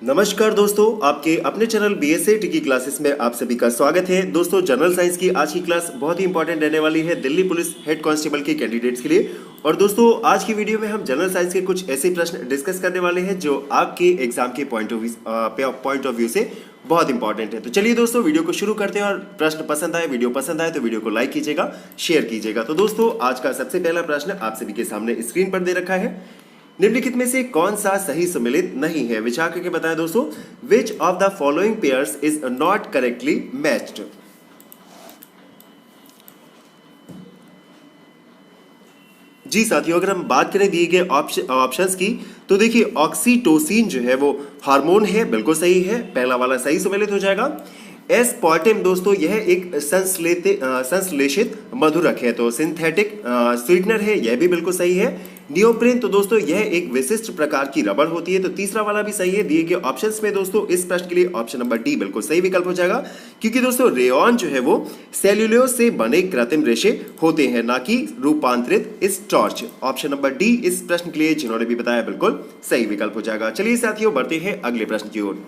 नमस्कार दोस्तों, आपके अपने चैनल BSAT की क्लासेस में आप सभी का स्वागत है। दोस्तों, जनरल साइंस की आज की क्लास बहुत ही इंपॉर्टेंट रहने वाली है दिल्ली पुलिस हेड कांस्टेबल के कैंडिडेट्स के लिए। और दोस्तों, आज की वीडियो में हम जनरल साइंस के कुछ ऐसे प्रश्न डिस्कस करने वाले हैं जो आपके एग्जाम के पॉइंट ऑफ व्यू से बहुत इंपॉर्टेंट है। तो चलिए दोस्तों, वीडियो को शुरू करते हैं। और प्रश्न पसंद आए, वीडियो पसंद आए तो वीडियो को लाइक कीजिएगा, शेयर कीजिएगा। तो दोस्तों, आज का सबसे पहला प्रश्न आप सभी के सामने स्क्रीन पर दे रखा है। निम्नलिखित में से कौन सा सही सम्मिलित नहीं है? विचार करके बताएं दोस्तों। Which of the following pairs is not correctly matched? जी साथियों, अगर हम बात करें दिए गए ऑप्शंस की तो देखिए, ऑक्सीटोसिन जो है वो हार्मोन है, बिल्कुल सही है, पहला वाला सही सम्मिलित हो जाएगा। एस्पार्टेम दोस्तों यह एक संश्लेषित मधुरक है, तो सिंथेटिक स्वीटनर है, यह भी बिल्कुल सही है। नियोप्रिन तो दोस्तों यह एक विशिष्ट प्रकार की रबड़ होती है, तो तीसरा वाला भी सही है। दिए गए ऑप्शंस में दोस्तों इस प्रश्न के लिए ऑप्शन नंबर डी बिल्कुल सही विकल्प हो जाएगा, क्योंकि दोस्तों रेयॉन जो है वो सेल्यूलोज से बने कृत्रिम रेशे होते हैं, ना कि रूपांतरित स्टार्च। ऑप्शन नंबर डी इस प्रश्न के लिए जिन्होंने भी बताया बिल्कुल सही विकल्प हो जाएगा। चलिए साथियों, बढ़ते हैं अगले प्रश्न की ओर।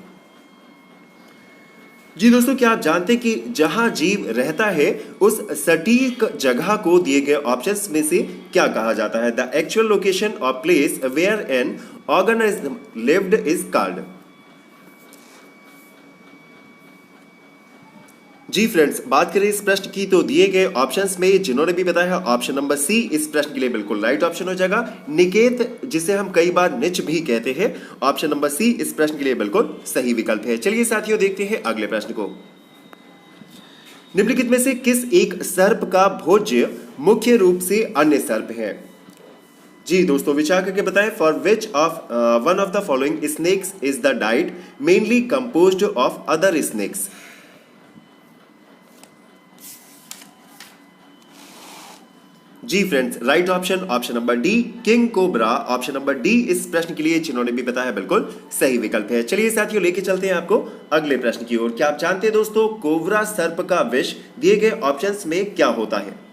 जी दोस्तों, क्या आप जानते हैं कि जहां जीव रहता है उस सटीक जगह को दिए गए ऑप्शंस में से क्या कहा जाता है? The actual location of place where an organism lived is called. जी फ्रेंड्स, बात करें इस प्रश्न की तो दिए गए ऑप्शंस में जिन्होंने भी बताया ऑप्शन नंबर सी इस प्रश्न के लिए बिल्कुल राइट ऑप्शन हो जाएगा। निकेत, जिसे हम कई बार निच भी कहते हैं, ऑप्शन नंबर सी इस प्रश्न के लिए बिल्कुल सही विकल्प है। चलिए साथियों, देखते हैं अगले प्रश्न को। निम्नलिखित में से किस एक सर्प का भोज्य मुख्य रूप से अन्य सर्प है? जी दोस्तों, विचार करके बताएं। For which of one of the following snakes is the diet mainly composed of other snakes? जी friends, right option option number D king cobra. Option number D इस प्रश्न के लिए जिन्होंने भी बताया बिल्कुल सही विकल्प है। चलिए साथियों, लेके चलते हैं आपको अगले प्रश्न की ओर। क्या आप जानते हैं दोस्तों कोबरा सर्प का विष दिए गए ऑप्शंस में क्या होता है?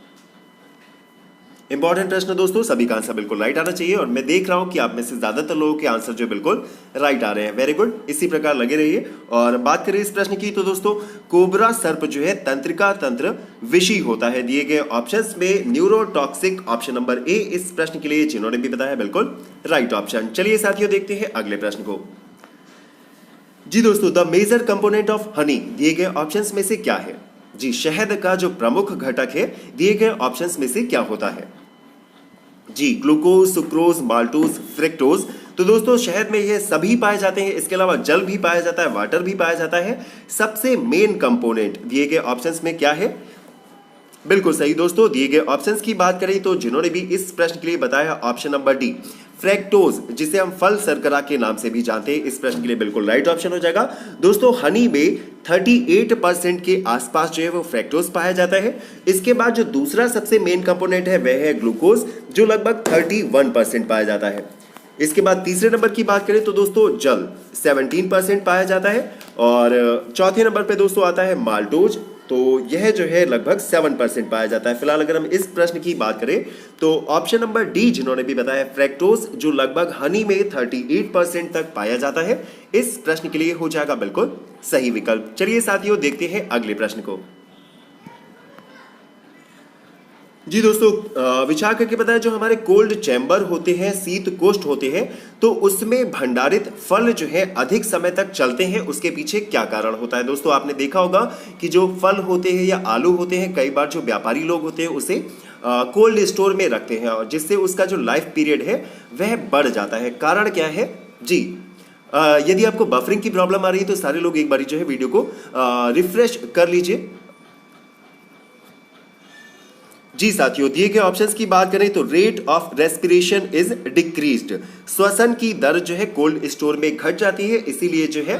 इंपॉर्टेंट प्रश्न दोस्तों, सभी का आंसर बिल्कुल राइट आना चाहिए। और मैं देख रहा हूं कि आप में से ज्यादातर लोगों के आंसर जो बिल्कुल राइट आ रहे हैं। वेरी गुड, इसी प्रकार लगे रहिए। और बात करें इस प्रश्न की तो दोस्तों कोबरा सर्प जो है तंत्रिका तंत्र विषी होता है। दिए गए ऑप्शंस में न्यूरोटॉक्सिक, ऑप्शन नंबर ए इस प्रश्न के लिए जिन्होंने भी बताया बिल्कुल राइट ऑप्शन। चलिए साथियों, देखते हैं अगले प्रश्न को। जी दोस्तों, the major component of honey दिए गए ऑप्शंस में से क्या है? जी, शहद का जो प्रमुख घटक है दिए गए ऑप्शंस में से क्या होता है? जी, ग्लूकोज, सुक्रोज, माल्टोज, फ्रक्टोज। तो दोस्तों शहद में ये सभी पाए जाते हैं, इसके अलावा जल भी पाया जाता है, वाटर भी पाया जाता है। सबसे मेन कंपोनेंट दिए गए ऑप्शंस में क्या है? बिल्कुल सही दोस्तों, दिए गए ऑप्शंस की बात करें तो जिन्होंने भी इस प्रश्न के लिए बताया ऑप्शन नंबर डी फ्रैक्टोज, जिसे हम फल शर्करा के नाम से भी जानते हैं, इस प्रश्न के लिए बिल्कुल राइट ऑप्शन हो जाएगा। दोस्तों हनी में 38% के आसपास जो है वो फ्रैक्टोज पाया जाता है। इसके बाद जो दूसरा सबसे मेन कंपोनेंट है वह है ग्लूकोज, जो लगभग 31% पाया जाता है। इसके बाद तीसरे नंबर की बात करें तो दोस्तों जल 17% पाया जाता है। और चौथे नंबर पे दोस्तों आता है माल्टोज, तो यह जो है लगभग 7% पाया जाता है। फिलहाल अगर हम इस प्रश्न की बात करें तो ऑप्शन नंबर डी जिन्होंने भी बताया फ्रैक्टोज, जो लगभग हनी में 38% तक पाया जाता है, इस प्रश्न के लिए हो जाएगा बिल्कुल सही विकल्प। चलिए साथियों, देखते हैं अगले प्रश्न को। जी दोस्तों, विचार करके बताया, जो हमारे कोल्ड चैम्बर होते हैं, शीत कोष्ठ होते हैं, तो उसमें भंडारित फल जो है अधिक समय तक चलते हैं, उसके पीछे क्या कारण होता है? दोस्तों आपने देखा होगा कि जो फल होते हैं या आलू होते हैं, कई बार जो व्यापारी लोग होते हैं उसे कोल्ड स्टोर में रखते हैं, और जिससे उसका जो लाइफ पीरियड है वह बढ़ जाता है। कारण क्या है? जी, यदि आपको बफरिंग की प्रॉब्लम आ रही है तो सारे लोग एक बार जो है वीडियो को रिफ्रेश कर लीजिए। जी साथियों, दिए गए ऑप्शंस की बात करें तो rate of respiration is decreased, श्वसन की दर जो है कोल्ड स्टोर में घट जाती है, इसीलिए जो है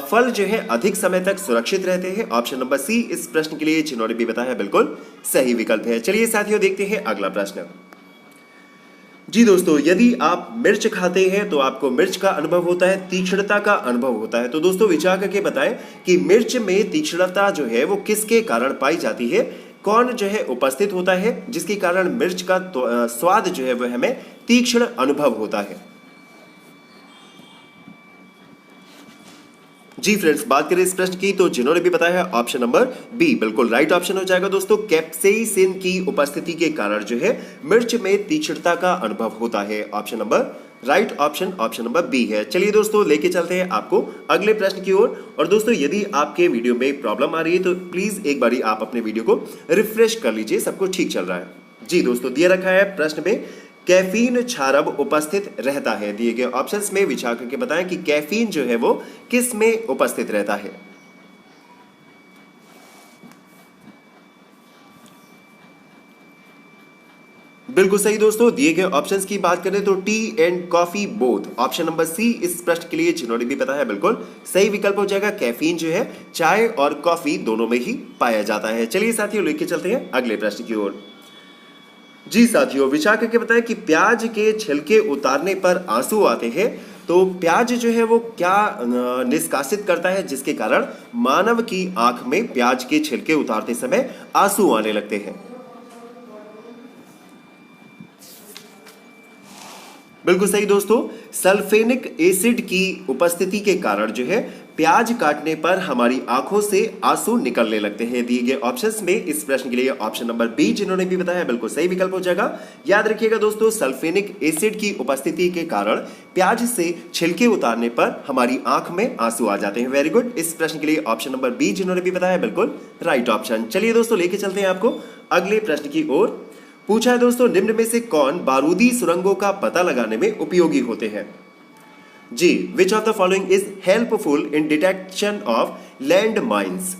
फल जो है अधिक समय तक सुरक्षित रहते हैं। ऑप्शन नंबर सी इस प्रश्न के लिए जिन्होंने भी बताया बिल्कुल सही विकल्प है। चलिए साथियों, देखते हैं अगला प्रश्न। जी दोस्तों, यदि आप मिर्च खाते हैं तो आपको मिर्च का अनुभव होता है, तीक्ष्णता का अनुभव होता है। तो दोस्तों विचार करके बताएं कि मिर्च में तीक्ष्णता जो है वो किसके कारण पाई जाती है? कौन जो है उपस्थित होता है जिसके कारण मिर्च का स्वाद जो है वह हमें तीक्ष्ण अनुभव होता है? जी फ्रेंड्स, बात करें इस प्रश्न की तो जिन्होंने भी बताया है ऑप्शन नंबर बी बिल्कुल राइट ऑप्शन हो जाएगा दोस्तों। कैप्सेसिन की उपस्थिति के कारण जो है मिर्च में तीक्ष्णता का अनुभव होता है। Option number right option number B है। चलिए दोस्तों, लेके चलते हैं आपको अगले प्रश्न की ओर। और दोस्तों, यदि आपके वीडियो में प्रॉब्लम आ रही है तो प्लीज एक बारी आप अपने वीडियो को रिफ्रेश कर लीजिए, सब कुछ ठीक चल रहा है। जी दोस्तों, दिया रखा है प्रश्न में कैफीन क्षारब उपस्थित रहता है। दिए गए ऑप्शंस में विचार करके बताएं कि कैफीन जो है वो किस में उपस्थित रहता है। बिल्कुल सही दोस्तों, दिए गए ऑप्शंस की बात करें तो tea and coffee both. Option number C इस प्रश्न के लिए जिन्होंने भी बताया बिल्कुल सही विकल्प हो जाएगा। कैफीन जो है चाय और कॉफी दोनों में ही पाया जाता है। चलिए साथियों, लेके चलते हैं अगले प्रश्न की ओर। जी साथियों, विचार करके बताएं कि प्याज के छिलके उतारने पर आंसू आते हैं। तो प्याज जो है वो क्या निष्कासित करता है जिसके कारण मानव की आंख में प्याज के छिलके उतारते समय आंसू आने लगते हैं। बिल्कुल सही दोस्तों, सल्फेनिक एसिड की उपस्थिति के कारण जो है प्याज काटने पर हमारी आंखों से आंसू निकलने लगते हैं। दिए गए ऑप्शंस में इस प्रश्न के लिए ऑप्शन नंबर बी जिन्होंने भी बताया बिल्कुल सही विकल्प हो जाएगा। याद रखिएगा दोस्तों, सल्फेनिक एसिड की उपस्थिति के कारण प्याज से छिलके उतारने पर हमारी आंख में आंसू आ जाते हैं। वेरी गुड, इस प्रश्न के लिए ऑप्शन नंबर बी जिन्होंने भी बताया बिल्कुल राइट ऑप्शन। चलिए दोस्तों, लेके चलते हैं आपको अगले प्रश्न की ओर। पूछा है दोस्तों, निम्न में से कौन बारूदी सुरंगों का पता लगाने में उपयोगी होते हैं। जी, which of the following is helpful in detection of land mines.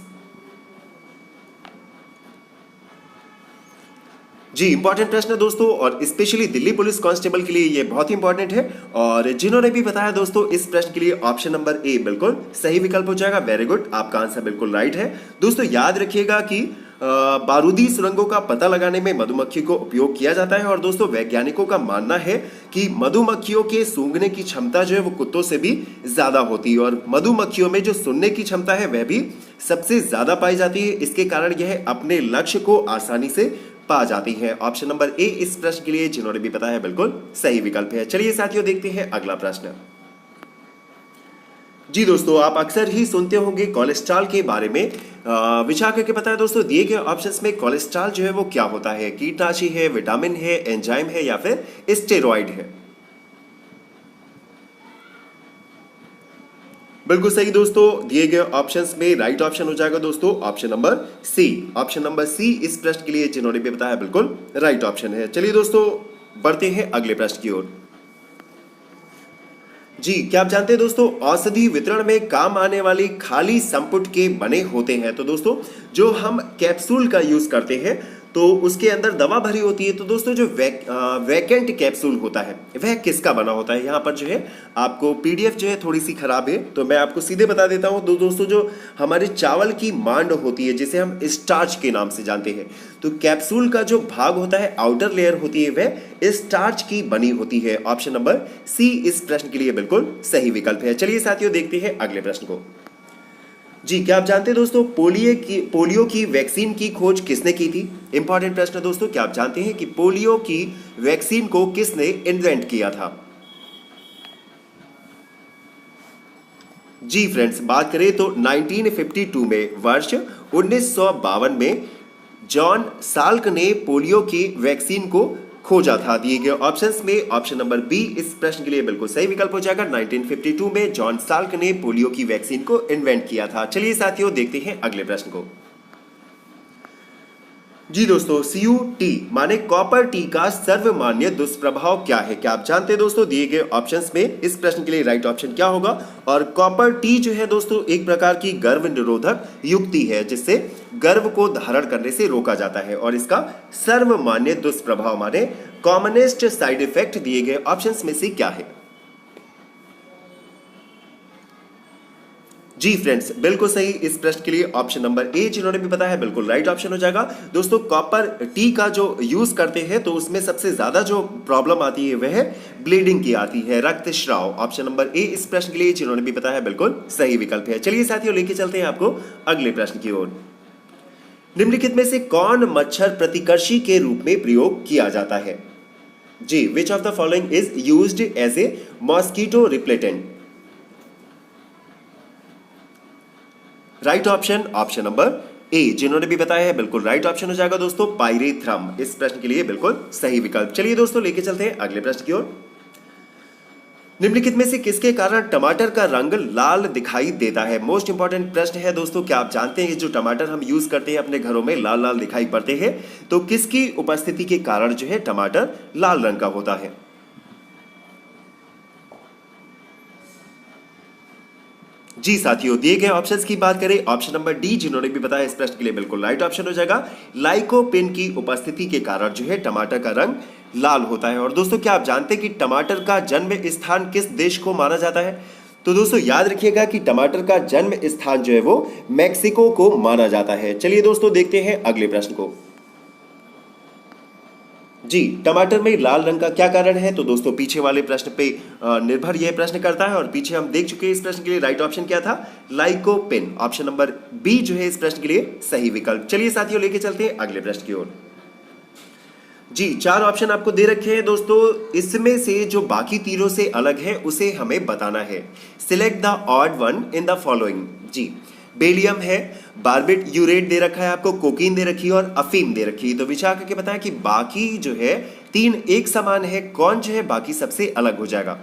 जी, इंपॉर्टेंट प्रश्न है दोस्तों, और स्पेशली दिल्ली पुलिस कांस्टेबल के लिए ये बहुत ही इंपॉर्टेंट है। और जिन्होंने भी बताया दोस्तों इस प्रश्न के लिए ऑप्शन नंबर ए बिल्कुल सही विकल्प हो जाएगा। वेरी गुड, आपका आंसर बिल्कुल राइट है। दोस्तों याद रखिएगा कि बारूदी सुरंगों का पता लगाने में मधुमक्खी को उपयोग किया जाता है। और दोस्तों वैज्ञानिकों का मानना है कि मधुमक्खियों के सूंघने की क्षमता जो है वो कुत्तों से भी ज्यादा होती है, और मधुमक्खियों में जो सुनने की क्षमता है वह भी सबसे ज्यादा पाई जाती है। इसके कारण यह अपने लक्ष्य को आसानी से पा जाती है। ऑप्शन नंबर ए इस प्रश्न के लिए जिन्होंने भी बताया बिल्कुल सही विकल्प है। चलिए साथियों, देखते हैं अगला प्रश्न। जी दोस्तों, आप अक्सर ही सुनते होंगे कोलेस्ट्रॉल के बारे में। विचार करके पता है दोस्तों, दिए गए ऑप्शंस में कोलेस्ट्रॉल जो है वो क्या होता है। कीटनाशी है, विटामिन है, एंजाइम है या फिर स्टेरॉइड है। बिल्कुल सही दोस्तों, दिए गए ऑप्शंस में राइट ऑप्शन हो जाएगा दोस्तों option number C. Option number C इस प्रश्न के लिए जिन्होंने भी बताया बिल्कुल राइट ऑप्शन है। चलिए दोस्तों, बढ़ते हैं अगले प्रश्न की ओर। जी, क्या आप जानते हैं दोस्तों औषधि वितरण में काम आने वाली खाली संपुट के बने होते हैं। तो दोस्तों जो हम कैप्सूल का यूज करते हैं तो उसके अंदर दवा भरी होती है। तो दोस्तों जो वैकेंट कैप्सूल होता है वह किसका बना होता है। यहाँ पर जो है आपको पीडीएफ जो है थोड़ी सी खराब है, तो मैं आपको सीधे बता देता हूँ। दोस्तों जो हमारे चावल की मांड होती है जिसे हम स्टार्च के नाम से जानते हैं, तो कैप्सूल का जो भाग होता है आउटर लेयर होती है वह स्टार्च की बनी होती है। ऑप्शन नंबर सी इस प्रश्न के लिए बिल्कुल सही विकल्प है। चलिए साथियों, देखते हैं अगले प्रश्न को। जी, क्या आप जानते हैं दोस्तों पोलियो की वैक्सीन की खोज किसने की थी। इंपॉर्टेंट प्रश्न है दोस्तों, क्या आप जानते हैं कि पोलियो की वैक्सीन को किसने इन्वेंट किया था। जी फ्रेंड्स, बात करें तो 1952 में, वर्ष 1952 में जॉन साल्क ने पोलियो की वैक्सीन को खोजा था। दिए गए ऑप्शंस में ऑप्शन नंबर बी इस प्रश्न के लिए बिल्कुल सही विकल्प हो जाएगा। 1952 में जॉन साल्क ने पोलियो की वैक्सीन को इन्वेंट किया था। चलिए साथियों, देखते हैं अगले प्रश्न को। जी दोस्तों, CuT माने कॉपर टी का सर्वमान्य दुष्प्रभाव क्या है। क्या आप जानते हैं दोस्तों, दिए गए ऑप्शंस में इस प्रश्न के लिए राइट ऑप्शन क्या होगा। और कॉपर टी जो है दोस्तों एक प्रकार की गर्भ निरोधक युक्ति है जिससे गर्भ को धारण करने से रोका जाता है, और इसका सर्वमान्य दुष्प्रभाव माने कॉमनेस्ट साइड इफेक्ट दिए गए ऑप्शंस में से क्या है। जी फ्रेंड्स, बिल्कुल सही इस प्रश्न के लिए ऑप्शन नंबर ए जिन्होंने भी बताया है बिल्कुल राइट ऑप्शन हो जाएगा। दोस्तों कॉपर टी का जो यूज करते हैं तो उसमें सबसे ज्यादा जो प्रॉब्लम आती है वह ब्लीडिंग की आती है, रक्तस्राव। ऑप्शन नंबर ए इस प्रश्न के लिए जिन्होंने भी बताया है बिल्कुल सही विकल्प है। चलिए साथियों, लेके चलते हैं आपको अगले प्रश्न की ओर। निम्नलिखित में से कौन मच्छर प्रतिकर्षी के रूप में प्रयोग किया जाता है। जी, which of the following is used as a mosquito repellent. Right option option number A, जिन्होंने भी बताया है बिल्कुल राइट ऑप्शन हो जाएगा दोस्तों पाइरेथ्रम, इस प्रश्न के लिए बिल्कुल सही विकल्प। चलिए दोस्तों लेके चलते हैं अगले प्रश्न की ओर। निम्नलिखित में से किसके कारण टमाटर का रंग लाल दिखाई देता है? मोस्ट इंपॉर्टेंट प्रश्न है दोस्तों, क्या आप जानते हैं जो टमाटर हम यूज करते हैं अपने घरों में लाल लाल दिखाई पड़ते हैं, तो किसकी उपस्थिति के कारण जो है टमाटर लाल रंग का होता है? जी साथियों, दिए गए ऑप्शंस की बात करें, ऑप्शन नंबर डी, जिन्होंने भी बताया इस प्रश्न के लिए बिल्कुल राइट ऑप्शन हो जाएगा। लाइकोपेन की उपस्थिति के कारण जो है टमाटर का रंग लाल होता है। और दोस्तों क्या आप जानते हैं कि टमाटर का जन्म स्थान किस देश को माना जाता है? तो दोस्तों याद रखिएगा कि टमाटर का जन्म स्थान जो है वो मैक्सिको को माना जाता है। चलिए दोस्तों देखते हैं अगले प्रश्न को। जी, टमाटर में लाल रंग का क्या कारण है? तो दोस्तों पीछे वाले प्रश्न पे निर्भर यह प्रश्न करता है और पीछे हम देख चुके हैं इस प्रश्न के लिए राइट ऑप्शन क्या था, लाइकोपेन, ऑप्शन नंबर बी जो है इस प्रश्न के लिए सही विकल्प। चलिए साथियों लेके चलते हैं अगले प्रश्न की ओर। जी, 4 ऑप्शन आपको दे रखे हैं दोस्तों, इसमें से जो बाकी तीनों से अलग है उसे हमें बताना है। Select the odd one in the following. जी, बेलियम है, बार्बिट यूरेट दे रखा है आपको, कोकीन दे रखी है और अफीम दे रखी है। तो विचार करके बताया कि बाकी जो है तीन एक समान है, कौन जो है बाकी सबसे अलग हो जाएगा?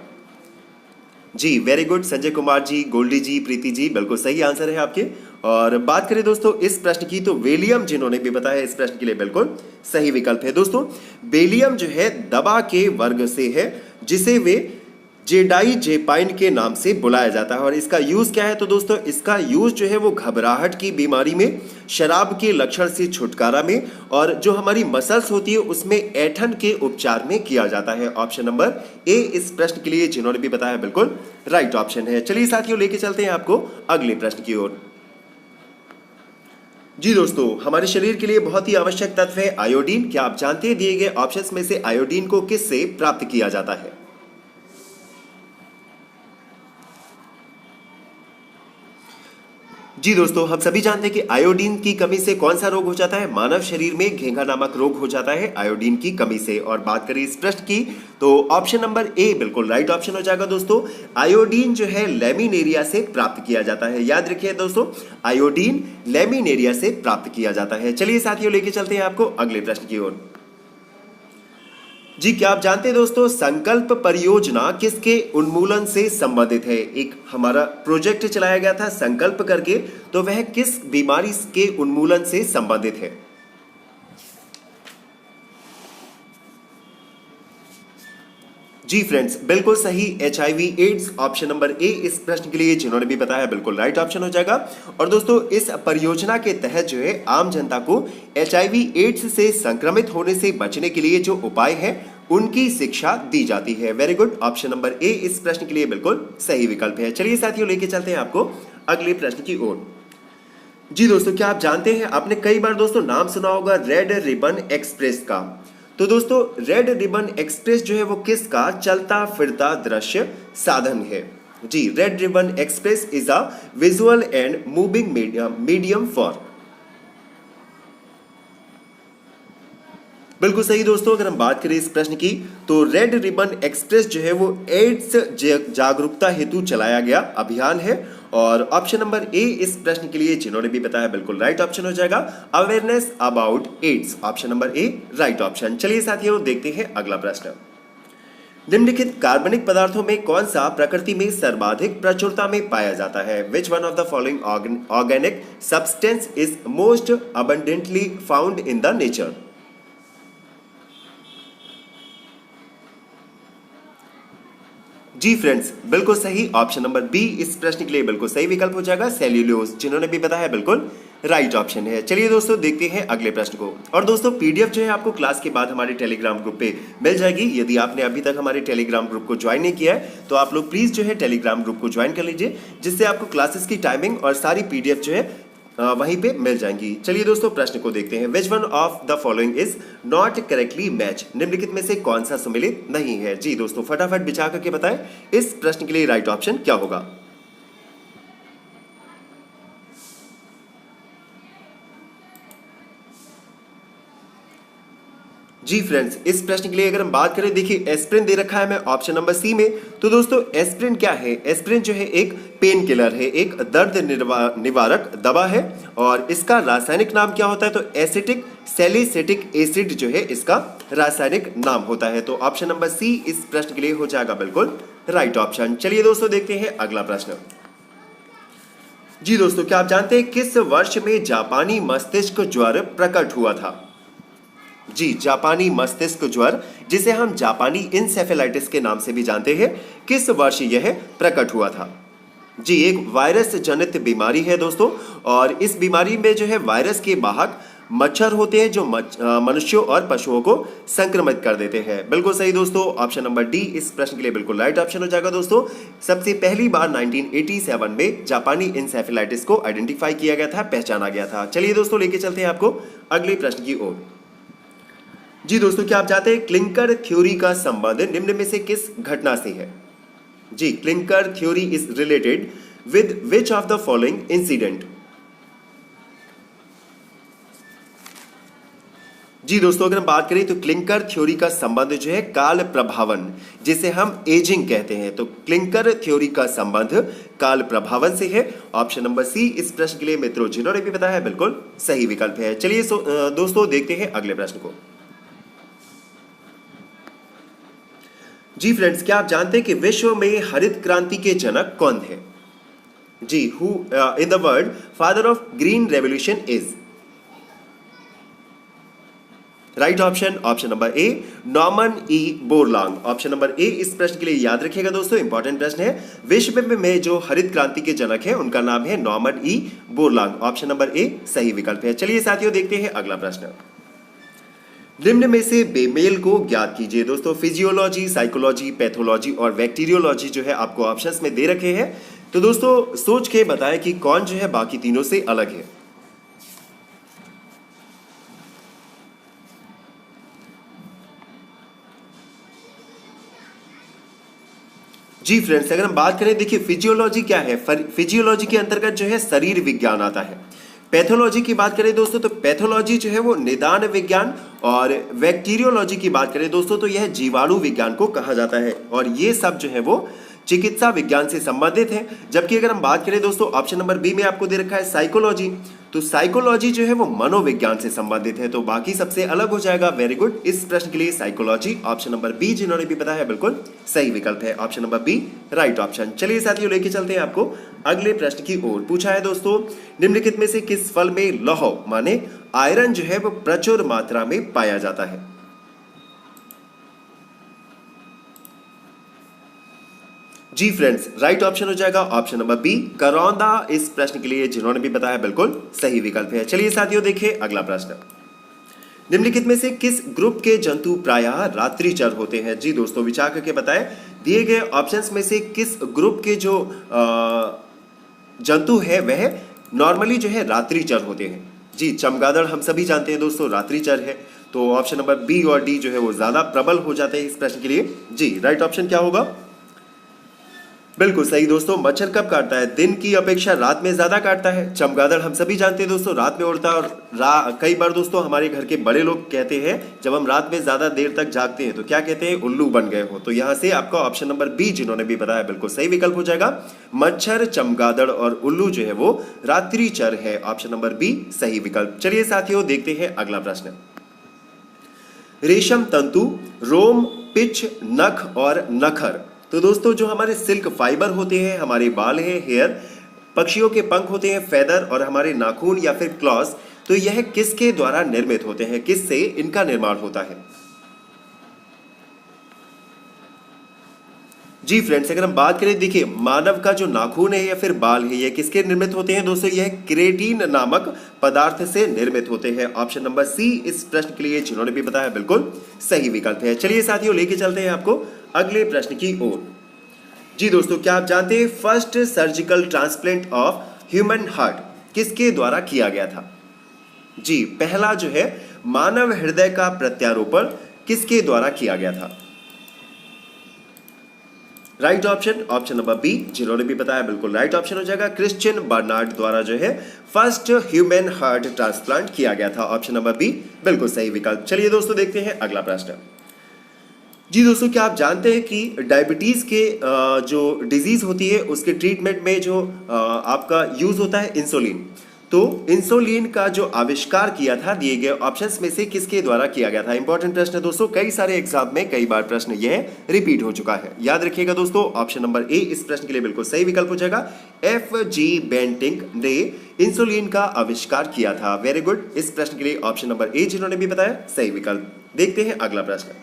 जी वेरी गुड संजय कुमार जी, गोल्डी जी, प्रीति जी, बिल्कुल सही आंसर है आपके। और बात करें दोस्तों इस प्रश्न की, तो बेलियम जिन्होंने भी बताया इस प्रश्न के लिए बिल्कुल सही विकल्प है। दोस्तों बेलियम जो है दबा के वर्ग से है, जिसे वे जेडाई जेपाइन के नाम से बुलाया जाता है। और इसका यूज क्या है? तो दोस्तों इसका यूज जो है वो घबराहट की बीमारी में, शराब के लक्षण से छुटकारा में, और जो हमारी मसल्स होती है उसमें ऐठन के उपचार में किया जाता है। ऑप्शन नंबर ए इस प्रश्न के लिए जिन्होंने भी बताया बिल्कुल राइट ऑप्शन है। चलिए साथियों लेके चलते हैं आपको अगले प्रश्न की ओर। जी दोस्तों, हमारे शरीर के लिए बहुत ही आवश्यक तत्व है आयोडीन। क्या आप जानते हैं दिए गए ऑप्शंस में से आयोडीन को किससे प्राप्त किया जाता है? जी दोस्तों, हम सभी जानते हैं कि आयोडीन की कमी से कौन सा रोग हो जाता है? मानव शरीर में घेंघा नामक रोग हो जाता है आयोडीन की कमी से। और बात करें इस प्रश्न की, तो ऑप्शन नंबर ए बिल्कुल राइट ऑप्शन हो जाएगा दोस्तों। आयोडीन जो है लेमिनेरिया से प्राप्त किया जाता है। याद रखिए दोस्तों, आयोडीन लेमिनेरिया से प्राप्त किया जाता है। चलिए साथियों लेके चलते हैं आपको अगले प्रश्न की ओर। जी, क्या आप जानते हैं दोस्तों संकल्प परियोजना किसके उन्मूलन से संबंधित है? एक हमारा प्रोजेक्ट चलाया गया था संकल्प करके, तो वह किस बीमारी के उन्मूलन से संबंधित है? जी फ्रेंड्स, बिल्कुल सही, HIV AIDS, option number A इस प्रश्न के लिए जिन्होंने भी बताया बिल्कुल राइट ऑप्शन हो जाएगा। और दोस्तों इस परियोजना के तहत जो है आम जनता को HIV एड्स से संक्रमित होने से बचने के लिए जो उपाय है उनकी शिक्षा दी जाती है। Very good, option number A इस प्रश्न के लिए बिल्कुल सही विकल्प है। चलिए साथियों लेके चलते हैं आपको अगले प्रश्न की ओर। जी दोस्तों, क्या आप जानते हैं, आपने कई बार दोस्तों नाम सुना होगा रेड रिबन एक्सप्रेस का। तो दोस्तों रेड रिबन एक्सप्रेस जो है वो किसका चलता फिरता दृश्य साधन है? जी, red ribbon express is a visual and moving medium for. बिल्कुल सही दोस्तों, अगर हम बात करें इस प्रश्न की, तो रेड रिबन एक्सप्रेस जो है वो एड्स जागरूकता हेतु चलाया गया अभियान है। और ऑप्शन नंबर ए इस प्रश्न के लिए जिन्होंने भी बताया बिल्कुल राइट ऑप्शन हो जाएगा, awareness about AIDS, option number A right option. चलिए साथियों देखते हैं अगला प्रश्न। निम्नलिखित कार्बनिक पदार्थों में कौन सा प्रकृति में सर्वाधिक प्रचुरता में पाया जाता है? Which one of the following organic substance is most abundantly found in the nature? जी फ्रेंड्स, बिल्कुल सही, ऑप्शन नंबर बी इस प्रश्न के लिए बिल्कुल सही विकल्प हो जाएगा, सेल्यूलोज, जिन्होंने भी बताया बिल्कुल राइट ऑप्शन है। चलिए दोस्तों देखते हैं अगले प्रश्न को। और दोस्तों पीडीएफ जो है आपको क्लास के बाद हमारे टेलीग्राम ग्रुप पे मिल जाएगी। यदि आपने अभी तक हमारे टेलीग्राम ग्रुप को ज्वाइन नहीं किया है तो आप लोग प्लीज जो है टेलीग्राम ग्रुप को ज्वाइन कर लीजिए, जिससे आपको क्लासेस की टाइमिंग और सारी पीडीएफ जो है वहीं पे मिल जाएंगी। चलिए दोस्तों प्रश्न को देखते हैं। विच one of the following is not correctly match? निम्नलिखित में से कौन सा सुमेलित नहीं है? जी दोस्तों फटाफट विचार करके बताएं इस प्रश्न के लिए राइट ऑप्शन क्या होगा। जी फ्रेंड्स, इस प्रश्न के लिए अगर हम बात करें, देखिए एस्प्रिन दे रखा है हमें ऑप्शन नंबर सी में। तो दोस्तों एस्प्रिन क्या है? एस्प्रिन जो है एक पेन किलर है, एक दर्द निवारक दवा है। और इसका रासायनिक नाम क्या होता है? तो एसिटिक सैलिसिलिक एसिड जो है इसका रासायनिक नाम होता है। तो ऑप्शन नंबर सी इस प्रश्न के लिए हो जाएगा बिल्कुल राइट ऑप्शन। चलिए दोस्तों देखते हैं अगला प्रश्न। जी दोस्तों, क्या आप जानते हैं किस वर्ष में जापानी मस्तिष्क ज्वर प्रकट हुआ था? जी, जापानी मस्तिष्क ज्वर, जिसे हम जापानी इंसेफेलाइटिस के नाम से भी जानते हैं, किस वर्ष यह प्रकट हुआ था? जी, एक वायरस जनित बीमारी है दोस्तों। और इस बीमारी में जो है वायरस के वाहक मच्छर होते हैं जो मनुष्यों और पशुओं को संक्रमित कर देते हैं। बिल्कुल सही दोस्तों, ऑप्शन नंबर डी इस प्रश्न के लिए बिल्कुल राइट ऑप्शन हो जाएगा दोस्तों। सबसे पहली बार 1987 में जापानी इंसेफेलाइटिस को आइडेंटिफाई किया गया था, पहचाना गया था। चलिए दोस्तों लेके चलते हैं आपको अगले प्रश्न की ओर। जी दोस्तों, क्या आप जानते हैं क्लिंकर थ्योरी का संबंध निम्न में से किस घटना से है? जी, clinker theory is related with which of the following incident? जी दोस्तों, अगर हम बात करें तो क्लिंकर थ्योरी का संबंध जो है काल प्रभावन, जिसे हम एजिंग कहते हैं, तो क्लिंकर थ्योरी का संबंध काल प्रभावन से है। ऑप्शन नंबर सी इस प्रश्न के लिए मित्रों जिन्होंने भी बताया बिल्कुल सही विकल्प है। चलिए दोस्तों देखते हैं अगले प्रश्न को। जी फ्रेंड्स, क्या आप जानते हैं कि विश्व में हरित क्रांति के जनक कौन थे? जी, who in the world father of green revolution is? Right option, option number A Norman E Borlaug. Option number A इस प्रश्न के लिए याद रखिएगा दोस्तों, इंपॉर्टेंट प्रश्न है। विश्व में जो हरित क्रांति के जनक है उनका नाम है Norman E Borlaug. Option number A सही विकल्प है। चलिए साथियों देखते हैं अगला प्रश्न। निम्न में से बेमेल को ज्ञात कीजिए। दोस्तों फिजियोलॉजी, साइकोलॉजी, पैथोलॉजी और बैक्टीरियोलॉजी जो है आपको ऑप्शंस में दे रखे हैं। तो दोस्तों सोच के बताएं कि कौन जो है बाकी तीनों से अलग है। जी फ्रेंड्स, अगर हम बात करें, देखिए फिजियोलॉजी क्या है? फिजियोलॉजी के अंतर्गत जो है शरीर विज्ञान आता है। पैथोलॉजी की बात करें दोस्तों तो पैथोलॉजी जो है वो निदान विज्ञान, और बैक्टीरियोलॉजी की बात करें दोस्तों तो यह जीवाणु विज्ञान को कहा जाता है। और ये सब जो है वो चिकित्सा विज्ञान से संबंधित है। जबकि अगर हम बात करें दोस्तों ऑप्शन नंबर बी में आपको दे रखा है साइकोलॉजी, तो साइकोलॉजी जो है वो मनोविज्ञान से संबंधित है, तो बाकी सबसे अलग हो जाएगा। वेरी गुड, इस प्रश्न के लिए साइकोलॉजी ऑप्शन नंबर बी जिन्होंने भी बताया बिल्कुल सही विकल्प है। Option number B right option. चलिए साथियों लेके चलते हैं आपको अगले प्रश्न की ओर। पूछा है दोस्तों निम्नलिखित में से किस फल में लौह माने आयरन जो है वो प्रचुर मात्रा में पाया जाता है? जी फ्रेंड्स, राइट ऑप्शन हो जाएगा ऑप्शन नंबर बी करौंदा। इस प्रश्न के लिए जिन्होंने भी बताया बिल्कुल सही विकल्प है। चलिए साथियों देखिए अगला प्रश्न। निम्नलिखित में से किस ग्रुप के जंतु प्रायः रात्रिचर होते हैं? जी दोस्तों विचार करके बताएं, दिए गए ऑप्शंस में से किस ग्रुप के जो जंतु है वह नॉर्मली जो है रात्रिचर होते हैं? जी, चमगादड़ हम सभी जानते हैं दोस्तों रात्रिचर है, तो ऑप्शन नंबर बी और डी जो है वो ज्यादा प्रबल हो जाते हैं इस प्रश्न के लिए। जी, राइट ऑप्शन क्या होगा? बिल्कुल सही दोस्तों, मच्छर कब काटता है? दिन की अपेक्षा रात में ज्यादा काटता है। चमगादड़ हम सभी जानते हैं दोस्तों रात में उड़ता है, और कई बार दोस्तों हमारे घर के बड़े लोग कहते हैं जब हम रात में ज्यादा देर तक जागते हैं तो क्या कहते हैं? उल्लू बन गए हो। तो यहाँ से आपका ऑप्शन नंबर बी जिन्होंने भी बताया बिल्कुल सही विकल्प हो जाएगा। मच्छर, चमगादड़ और उल्लू जो है वो रात्रिचर है। ऑप्शन नंबर बी सही विकल्प। चलिए साथियों देखते हैं अगला प्रश्न। रेशम तंतु, रोम, पिच, नख और नखर। तो दोस्तों जो हमारे सिल्क फाइबर होते हैं, हमारे बाल है हेयर, पक्षियों के पंख होते हैं फेदर, और हमारे नाखून या फिर क्लॉस, तो यह किसके द्वारा निर्मित होते हैं? किससे इनका निर्माण होता है? जी फ्रेंड्स, अगर हम बात करें, देखिए मानव का जो नाखून है या फिर बाल है यह किसके निर्मित होते हैं? दोस्तों यह केराटिन नामक पदार्थ से निर्मित होते हैं। ऑप्शन नंबर सी इस प्रश्न के लिए जिन्होंने भी बताया बिल्कुल सही विकल्प है। चलिए साथियों लेके चलते हैं आपको अगले प्रश्न की ओर। जी दोस्तों, क्या आप जानते हैं first surgical transplant of human heart किसके द्वारा किया गया था? जी, पहला जो है मानव हृदय का प्रत्यारोपण किसके द्वारा किया गया था? Right option option number B, जिन्होंने भी बताया बिल्कुल राइट ऑप्शन हो जाएगा। क्रिश्चियन बर्नार्ड द्वारा जो है फर्स्ट ह्यूमन हार्ट ट्रांसप्लांट किया गया था। ऑप्शन नंबर बी बिल्कुल सही विकल्प। चलिए दोस्तों देखते हैं अगला प्रश्न। जी दोस्तों, क्या आप जानते हैं कि डायबिटीज के जो डिजीज होती है उसके ट्रीटमेंट में जो आपका यूज होता है इंसुलिन, तो इंसुलिन का जो आविष्कार किया था दिए गए ऑप्शंस में से किसके द्वारा किया गया था? इंपॉर्टेंट प्रश्न है दोस्तों, कई सारे एग्जाम में कई बार प्रश्न यह रिपीट हो चुका है। याद रखिएगा दोस्तों, ऑप्शन नंबर ए इस प्रश्न के लिए बिल्कुल सही विकल्प हो जाएगा। FG बेंटिंक ने इंसुलिन का आविष्कार किया था। Very good. इस प्रश्न के लिए ऑप्शन नंबर ए जिन्होंने भी बताया सही विकल्प। देखते हैं अगला प्रश्न।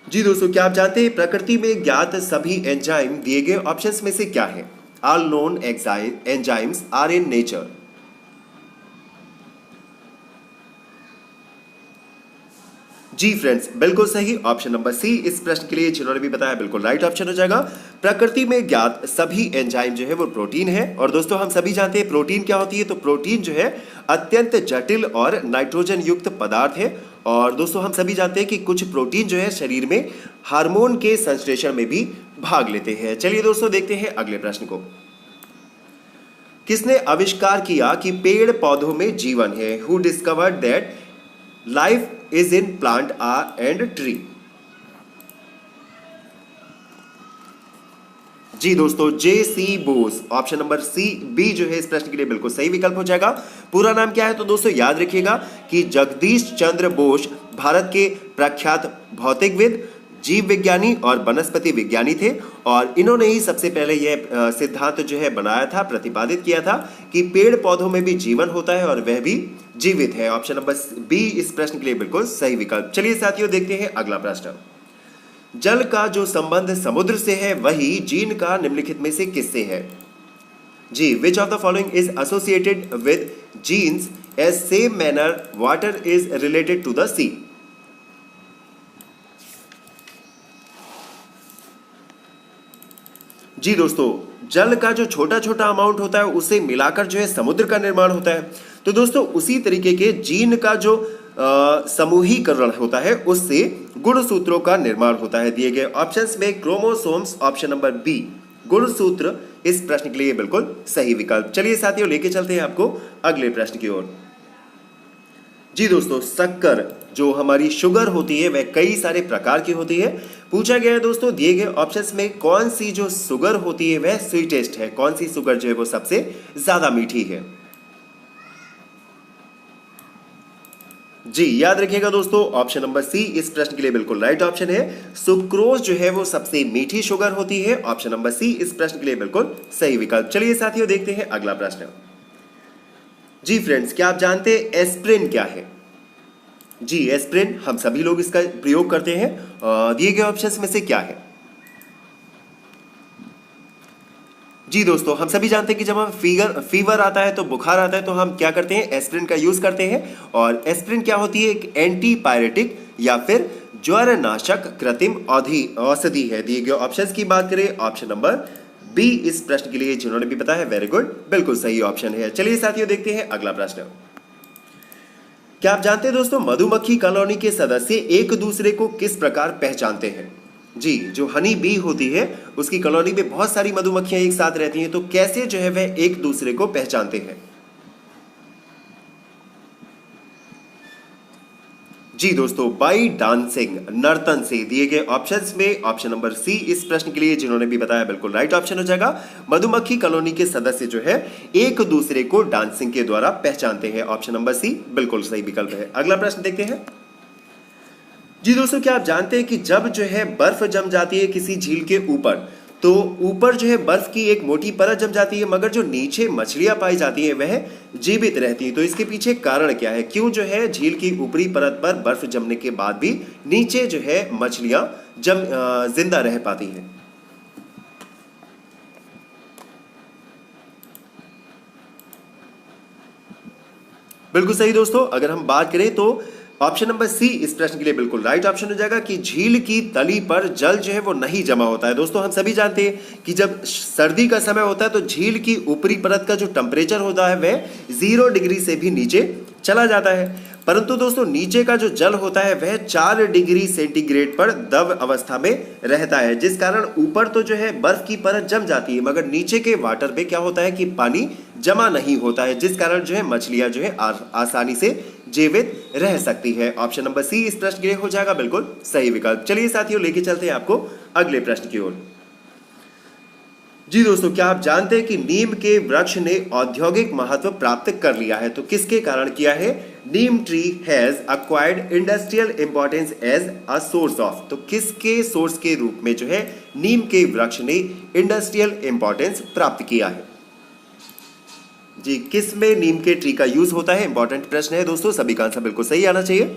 जी दोस्तों, क्या आप जानते हैं प्रकृति में ज्ञात सभी एंजाइम दिए गए ऑप्शंस में से क्या है? All known enzymes are in nature. जी फ्रेंड्स, बिल्कुल सही। ऑप्शन नंबर सी इस प्रश्न के लिए जिन्होंने भी बताया बिल्कुल राइट ऑप्शन हो जाएगा। प्रकृति में ज्ञात सभी एंजाइम जो है वो प्रोटीन है। और दोस्तों हम सभी जानते हैं प्रोटीन क्या होती है, तो प्रोटीन जो है अत्यंत जटिल और नाइट्रोजन युक्त पदार्थ है। और दोस्तों हम सभी जानते हैं कि कुछ प्रोटीन जो है शरीर में हार्मोन के संश्लेषण में भी भाग लेते हैं। चलिए दोस्तों देखते हैं अगले प्रश्न को। किसने आविष्कार किया कि पेड़ पौधों में जीवन है? Who discovered that life is in plant and tree? जी दोस्तों, JC Bose. Option number B जो है इस प्रश्न के लिए बिल्कुल सही विकल्प हो जाएगा। पूरा नाम क्या है? तो दोस्तों याद रखिएगा कि जगदीश चंद्र बोस भारत के प्रख्यात भौतिकविद, जीव विज्ञानी और वनस्पति विज्ञानी थे। और इन्होंने ही सबसे पहले यह सिद्धांत जो है बनाया था, प्रतिपादित किया था कि पेड़ पौधों में भी जीवन होता है और वह भी जीवित है। ऑप्शन नंबर बी इस प्रश्न के लिए बिल्कुल सही विकल्प। चलिए साथियों देखते हैं अगला प्रश्न। जल का जो संबंध समुद्र से है वही जीन का निम्नलिखित में से किससे है? जी, which of the following is associated with genes as same manner water is related to the sea? जी दोस्तों, जल का जो छोटा छोटा अमाउंट होता है उसे मिलाकर जो है समुद्र का निर्माण होता है। तो दोस्तों उसी तरीके के जीन का जो समूहीकरण होता है उससे गुणसूत्रों का निर्माण होता है। दिए गए ऑप्शंस में क्रोमोसोम्स, ऑप्शन नंबर बी गुणसूत्र इस प्रश्न के लिए बिल्कुल सही विकल्प। चलिए साथियों लेके चलते हैं आपको अगले प्रश्न की ओर। जी दोस्तों, शक्कर जो हमारी शुगर होती है वह कई सारे प्रकार की होती है। पूछा गया है दोस्तों दिए गए ऑप्शंस में कौन सी जो शुगर होती है वह स्वीटेस्ट है? कौन सी शुगर जो है वो सबसे ज्यादा मीठी है? जी याद रखिएगा दोस्तों, ऑप्शन नंबर सी इस प्रश्न के लिए बिल्कुल राइट ऑप्शन है। सुक्रोज जो है वो सबसे मीठी शुगर होती है। ऑप्शन नंबर सी इस प्रश्न के लिए बिल्कुल सही विकल्प। चलिए साथियों देखते हैं अगला प्रश्न। जी फ्रेंड्स, क्या आप जानते हैं एस्प्रिन क्या है? जी, एस्प्रिन हम सभी लोग इसका प्रयोग करते हैं। दिए गए ऑप्शंस में से क्या है? जी दोस्तों, हम सभी जानते हैं कि जब हम फीवर आता है तो बुखार आता है तो हम क्या करते हैं? एस्प्रिन का यूज करते हैं। और एस्प्रिन क्या होती है? एक एंटीपायरेटिक या फिर ज्वरनाशक कृत्रिम औषधि है। दिए गए ऑप्शंस की बात करें, ऑप्शन नंबर बी इस प्रश्न के लिए जिन्होंने भी बताया वेरी गुड, बिल्कुल सही ऑप्शन है। चलिए साथियों देखते हैं अगला प्रश्न। क्या आप जानते हैं दोस्तों मधुमक्खी कॉलोनी के सदस्य एक दूसरे को किस प्रकार पहचानते हैं? जी, जो हनी बी होती है उसकी कॉलोनी में बहुत सारी मधुमक्खियां एक साथ रहती हैं, तो कैसे जो है वह एक दूसरे को पहचानते हैं? जी दोस्तों, बाई डांसिंग, नर्तन से। दिए गए ऑप्शंस में ऑप्शन नंबर सी इस प्रश्न के लिए जिन्होंने भी बताया बिल्कुल राइट ऑप्शन हो जाएगा। मधुमक्खी कॉलोनी के सदस्य जो है एक दूसरे को डांसिंग के द्वारा पहचानते हैं। ऑप्शन नंबर सी बिल्कुल सही विकल्प है। अगला प्रश्न देखते हैं। जी दोस्तों, क्या आप जानते हैं कि जब जो है बर्फ जम जाती है किसी झील के ऊपर, तो ऊपर जो है बर्फ की एक मोटी परत जम जाती है मगर जो नीचे मछलियां पाई जाती हैं वह जीवित रहती हैं। तो इसके पीछे कारण क्या है? क्यों जो है झील की ऊपरी परत पर बर्फ जमने के बाद भी नीचे जो है मछलियां जिंदा रह पाती हैं? बिल्कुल सही दोस्तों, अगर हम बात करें तो ऑप्शन नंबर सी इस प्रश्न के लिए बिल्कुल राइट ऑप्शन हो जाएगा कि झील की तली पर जल जो है वो नहीं जमा होता है। दोस्तों हम सभी जानते हैं कि जब सर्दी का समय होता है तो झील की ऊपरी परत का जो टेम्परेचर होता है वह 0 डिग्री से भी नीचे चला जाता है। परंतु दोस्तों नीचे का जो जल होता है वह 4 डिग्री सेंटीग्रेड पर द्रव अवस्था में रहता है, जिस कारण ऊपर तो जो है बर्फ की परत जम जाती है, मगर नीचे के वाटर में क्या होता है कि पानी जमा नहीं होता है, जिस कारण जो है मछलियां जो है आसानी से जीवित रह सकती है। ऑप्शन नंबर सी इस प्रश्न के लिए हो जाएगा बिल्कुल सही विकल्प। चलिए साथियों लेके चलते हैं आपको अगले प्रश्न की ओर। जी दोस्तों, क्या आप जानते हैं कि नीम के वृक्ष ने औद्योगिक महत्व प्राप्त कर लिया है? तो किसके कारण किया है? Neem tree has acquired industrial importance as a source of. तो किसके सोर्स के रूप में जो है नीम के वृक्ष ने इंडस्ट्रियल इंपॉर्टेंस प्राप्त किया है? जी, किस में नीम के ट्री का यूज होता है? इंपॉर्टेंट प्रश्न है दोस्तों, सभी का आंसर बिल्कुल सही आना चाहिए।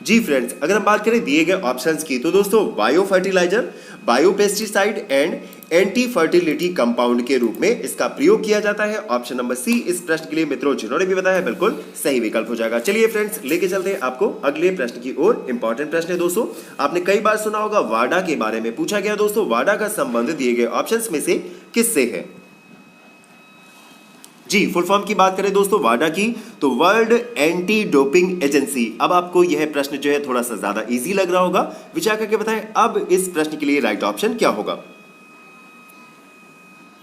जी फ्रेंड्स, अगर हम बात करें दिए गए ऑप्शंस की, तो दोस्तों bio fertiliser, bio pesticide and anti fertility compound के रूप में इसका प्रयोग किया जाता है। ऑप्शन नंबर सी इस प्रश्न के लिए मित्रों जिन्होंने भी बताया बिल्कुल सही विकल्प हो जाएगा। चलिए फ्रेंड्स लेके चलते हैं आपको अगले प्रश्न की ओर। इंपॉर्टेंट प्रश्न है दोस्तों, आपने कई बार सुना होगा वाडा के बारे में पूछा गया। दोस्तों वाडा का संबंध दिए गए ऑप्शंस में से किससे है? जी, फुल फॉर्म की बात करें दोस्तों वाडा की, तो वर्ल्ड एंटी डोपिंग एजेंसी। अब आपको यह प्रश्न जो है थोड़ा सा ज्यादा इजी लग रहा होगा, विचार करके बताएं अब इस प्रश्न के लिए राइट ऑप्शन क्या होगा।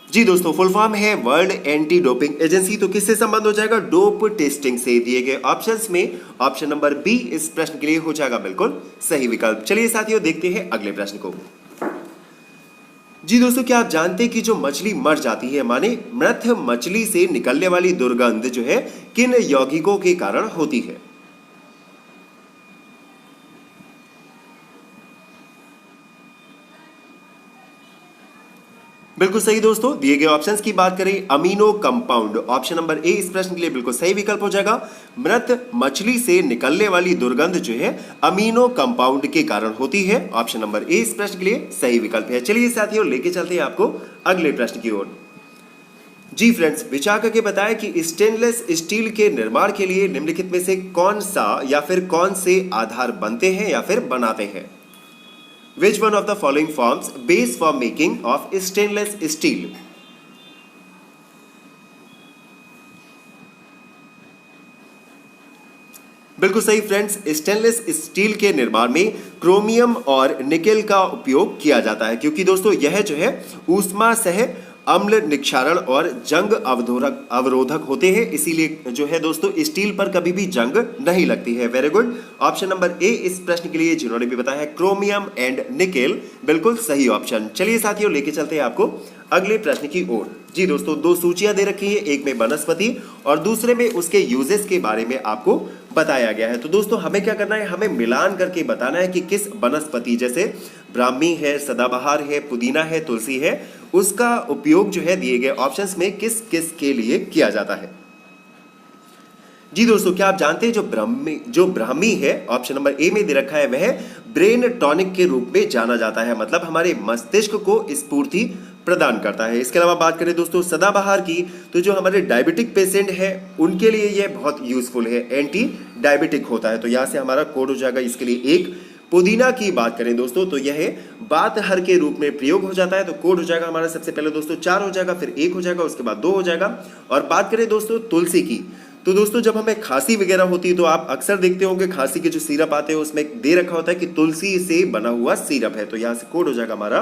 जी दोस्तों, फुल फॉर्म है वर्ल्ड एंटी डोपिंग एजेंसी। तो किससे संबंध हो जाएगा? डोप टेस्टिंग से। दिए गए ऑप्शंस में ऑप्शन नंबर बी इस प्रश्न के लिए हो जाएगा बिल्कुल सही विकल्प। चलिए साथियों देखते हैं अगले प्रश्न को। जी दोस्तों, क्या आप जानते हैं कि जो मछली मर जाती है, माने मृत मछली से निकलने वाली दुर्गंध जो है किन यौगिकों के कारण होती है? बिल्कुल सही दोस्तों, दिए गए ऑप्शंस की बात करें amino compound. Option number A इस प्रश्न के लिए बिल्कुल सही विकल्प हो जाएगा। मृत मछली से निकलने वाली दुर्गंध जो है अमीनो कंपाउंड के कारण होती है। ऑप्शन नंबर ए इस प्रश्न के लिए सही विकल्प है। चलिए साथियों लेके चलते हैं आपको अगले प्रश्न की ओर। जी फ्रेंड्स, विचार करके बताएं कि स्टेनलेस स्टील के निर्माण के लिए निम्नलिखित में से कौन सा या फिर कौन से आधार बनते हैं या फिर बनाते हैं? Which one of the following forms base for making of stainless steel? बिल्कुल सही फ्रेंड्स, स्टेनलेस स्टील के निर्माण में क्रोमियम और निकेल का उपयोग किया जाता है, क्योंकि दोस्तों यह जो है ऊष्मा सह अम्ल निक्षारण और जंग अवरोधक होते हैं, इसीलिए जो है दोस्तों स्टील पर कभी भी जंग नहीं लगती है। Very good. Option number A इस प्रश्न के लिए जिन्होंने भी बताया है क्रोमियम एंड निकेल, बिल्कुल सही ऑप्शन। चलिए साथियों लेके चलते हैं आपको अगले प्रश्न की ओर। जी दोस्तों, दो सूचियां दे रखी है, एक में वनस्पति और दूसरे में उसके यूजेस के बारे में आपको बताया गया है। तो दोस्तों हमें क्या करना है, हमें मिलान करके बताना है कि किस वनस्पति, जैसे ब्राह्मी है, सदाबहार है, पुदीना है, तुलसी है, उसका उपयोग जो है दिए गए ऑप्शंस में किस किस के लिए किया जाता है। जी दोस्तों, क्या आप जानते हैं जो ब्राह्मी है, ऑप्शन नंबर ए में दे रखा है, वह ब्रेन टॉनिक के रूप में जाना जाता है, मतलब हमारे मस्तिष्क को स्फूर्ति प्रदान करता है। इसके अलावा बात करें दोस्तों सदाबहार की, तो जो हमारे डायबिटिक पेशेंट है उनके लिए यह बहुत यूजफुल है, एंटी डायबिटिक होता है, तो यहां से हमारा कोड हो जाएगा इसके लिए एक। पुदीना की बात करें दोस्तों तो यह बातहर के रूप में प्रयोग हो जाता है, तो कोड हो जाएगा हमारा सबसे पहले दोस्तों 4 हो जाएगा, फिर 1 हो जाएगा, उसके बाद 2 हो जाएगा। और बात करें दोस्तों तुलसी की, तो दोस्तों जब हमें खांसी वगैरह होती है तो आप अक्सर देखते होंगे खांसी के जो सिरप आते हैं उसमें दे रखा होता है कि तुलसी से बना हुआ सिरप है, तो यहां से कोड हो जाएगा हमारा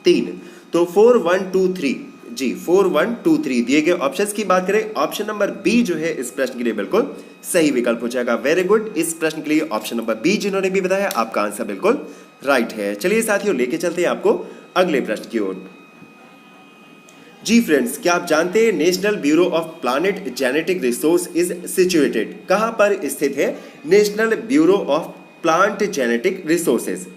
3। तो 4123 जी 4123 दिए गए ऑप्शंस की बात करें, ऑप्शन नंबर बी जो है इस प्रश्न के लिए बिल्कुल सही विकल्प हो जाएगा। Very good. इस प्रश्न के लिए ऑप्शन नंबर बी जिन्होंने भी बताया आपका आंसर बिल्कुल राइट है। चलिए साथियों लेके चलते हैं आपको अगले प्रश्न की ओर। जी फ्रेंड्स, क्या आप जानते हैं national bureau of plant genetic resource is situated, कहां पर स्थित है national bureau of plant genetic resources?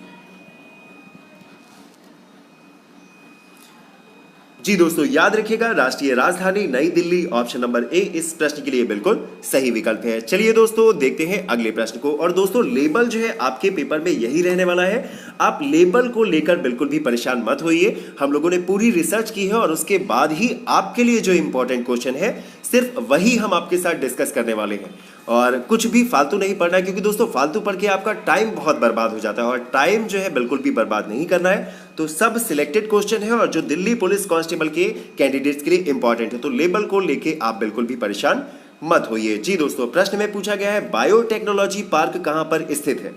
जी दोस्तों याद रखिएगा राष्ट्रीय राजधानी नई दिल्ली, ऑप्शन नंबर ए इस प्रश्न के लिए बिल्कुल सही विकल्प है। चलिए दोस्तों देखते हैं अगले प्रश्न को। और दोस्तों लेबल जो है आपके पेपर में यही रहने वाला है, आप लेबल को लेकर बिल्कुल भी परेशान मत होइए। हम लोगों ने पूरी रिसर्च की है और उसके बाद ही आपके लिए जो इंपॉर्टेंट क्वेश्चन है सिर्फ वही हम आपके साथ डिस्कस करने वाले हैं और कुछ भी फालतू नहीं पढ़ना है, क्योंकि दोस्तों फालतू पढ़ के आपका टाइम बहुत बर्बाद हो जाता है और टाइम जो है बिल्कुल भी बर्बाद नहीं करना है। तो सब सिलेक्टेड क्वेश्चन है और जो दिल्ली पुलिस कांस्टेबल के कैंडिडेट्स के लिए इंपॉर्टेंट है, तो लेबल को लेके आप बिल्कुल भी परेशान मत होइए। जी दोस्तों, प्रश्न में पूछा गया है बायोटेक्नोलॉजी पार्क कहां पर स्थित है।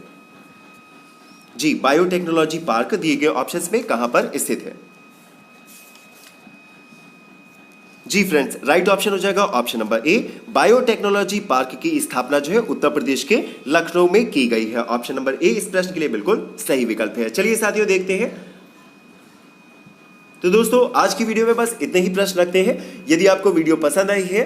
जी, बायोटेक्नोलॉजी पार्क दिए गए ऑप्शंस में कहां पर स्थित है। जी फ्रेंड्स, राइट ऑप्शन हो जाएगा ऑप्शन नंबर ए। बायोटेक्नोलॉजी पार्क की स्थापना जो है उत्तर प्रदेश के लखनऊ में की गई है। ऑप्शन नंबर ए इस प्रश्न के लिए बिल्कुल सही विकल्प है। चलिए साथियों, देखते हैं। तो दोस्तों, आज की वीडियो में बस इतने ही प्रश्न रखते हैं। यदि आपको वीडियो पसंद आई है,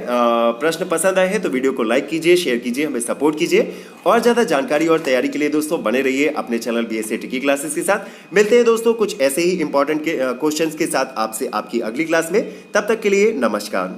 प्रश्न पसंद आए हैं, तो वीडियो को लाइक कीजिए, शेयर कीजिए, हमें सपोर्ट कीजिए और ज़्यादा जानकारी और तैयारी के लिए दोस्तों बने रहिए अपने चैनल BSA टिकी क्लासेस के साथ। मिलते हैं दोस्तों कुछ ऐसे ही इंपॉर्टेंट क्वेश्चंस के साथ आपसे आपकी अगली क्लास में। तब तक के लिए नमस्कार।